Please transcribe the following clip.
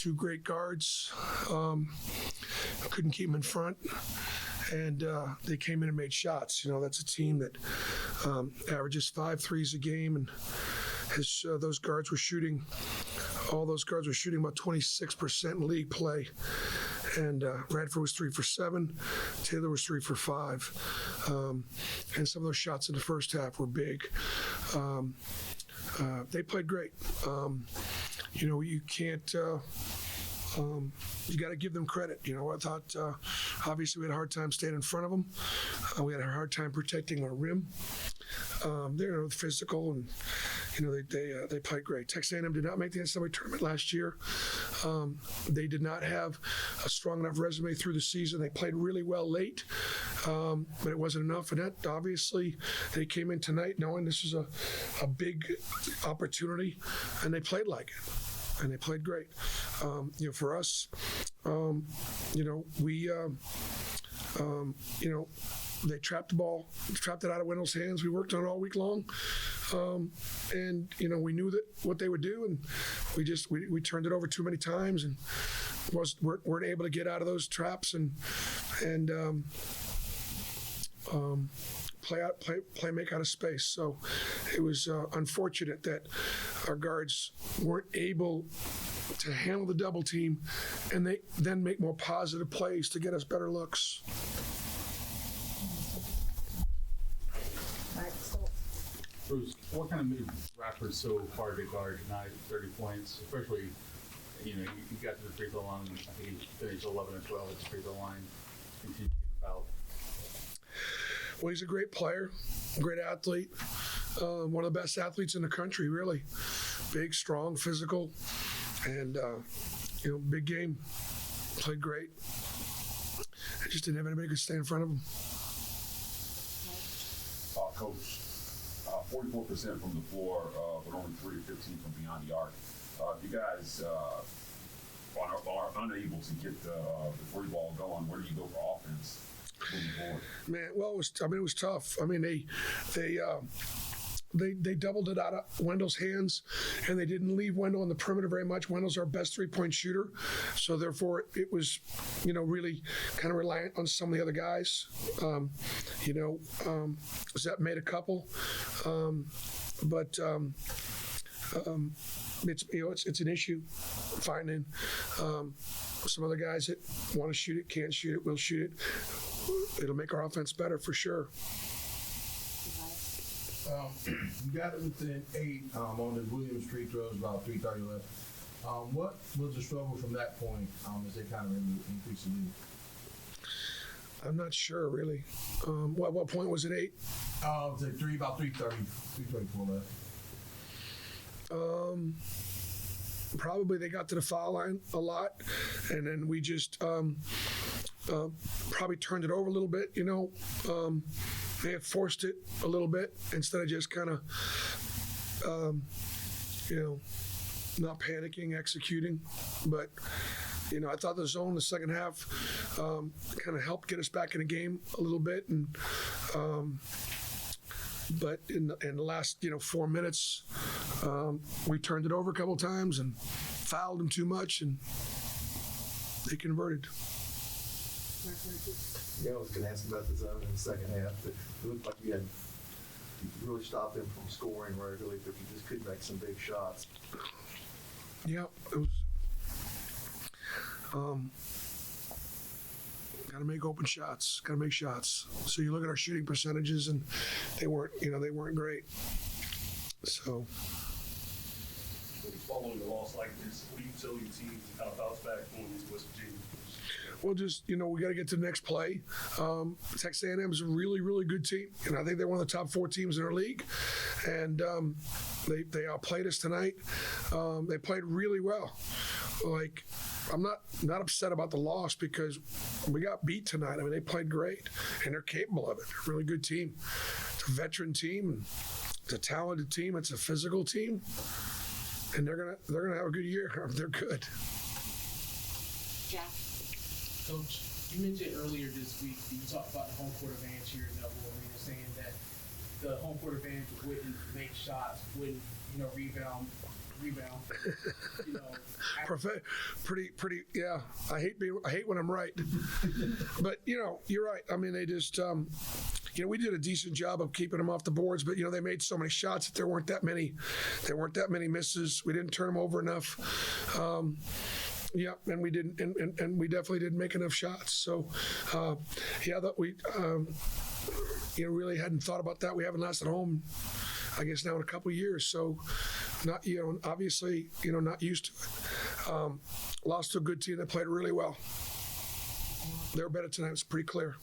two great guards. Couldn't keep them in front. And they came in and made shots. That's a team that averages 5 threes a game, and those guards were shooting. All those guards were shooting about 26% in league play. And Radford was 3 for 7. Taylor was 3 for 5. And some of those shots in the first half were big. They played great. You can't. You got to give them credit. I thought obviously we had a hard time staying in front of them. We had a hard time protecting our rim. They're physical, and they played great. Texas A&M did not make the NCAA tournament last year. They did not have a strong enough resume through the season. They played really well late, but it wasn't enough. And that obviously they came in tonight knowing this is a big opportunity, and they played like it. And they played great. For us, they trapped the ball, trapped it out of Wendell's hands. We worked on it all week long, and we knew that what they would do, and we turned it over too many times, and weren't able to get out of those traps and make out of space. So it was unfortunate that our guards weren't able to handle the double team, and they then make more positive plays to get us better looks. Bruce, what kind of made Rapport so hard to guard tonight? 30 points, especially, you got to the free throw line. I think he finished 11 or 12 at the free throw line. Continued to get the foul. Well, he's a great player, great athlete, one of the best athletes in the country, really. Big, strong, physical, and, big game. Played great. I just didn't have anybody who could stay in front of him. Coach, 44% from the floor, but only 3 of 15 from beyond the arc. You guys are unable to get the free ball going. Where do you go for offense? Man, well, it was tough. They doubled it out of Wendell's hands, and they didn't leave Wendell on the perimeter very much. Wendell's our best 3-point shooter, so therefore it was, really kind of reliant on some of the other guys. Zep made a couple, but it's an issue finding some other guys that want to shoot it, can't shoot it, will shoot it. It'll make our offense better for sure. You got it within 8 on the Williams free throws, about 3:30 left. What was the struggle from that point as they kind of increased the lead? I'm not sure, really. What point was it? 8? About 3:34 left. Probably they got to the foul line a lot, and then we just probably turned it over a little bit, They had forced it a little bit instead of just kind of, not panicking, executing. But, I thought the zone in the second half kind of helped get us back in the game a little bit. And but in the last, 4 minutes, we turned it over a couple of times and fouled them too much, and they converted. Yeah, I was going to ask about the zone in the second half. But it looked like you really stopped them from scoring regularly, but you just couldn't make some big shots. Yeah, it was. Got to make open shots. Got to make shots. So you look at our shooting percentages, and they weren't great. So. Following the loss like this, what do you tell your team to kind of bounce back going into West Virginia? Well, just, we got to get to the next play. Texas A&M is a really, really good team. I think they're one of the top 4 teams in our league. And they outplayed us tonight. They played really well. I'm not upset about the loss because we got beat tonight. They played great, and they're capable of it. They're a really good team. It's a veteran team. And it's a talented team. It's a physical team. And they're gonna have a good year. They're good. Jack. Coach, you mentioned earlier this week that you talked about the home court advantage here in Neville Arena, saying that the home court advantage wouldn't make shots, wouldn't rebound rebound. You know, Pretty, yeah. I hate when I'm right. But, you're right. I mean, they just, we did a decent job of keeping them off the boards, but, they made so many shots that there weren't that many misses. We didn't turn them over enough. Yeah, and we didn't, and we definitely didn't make enough shots. So, that we, really hadn't thought about that. We haven't lost at home, I guess, now in a couple of years. So, not, obviously, not used to it. Lost to a good team that played really well. They were better tonight. It's pretty clear.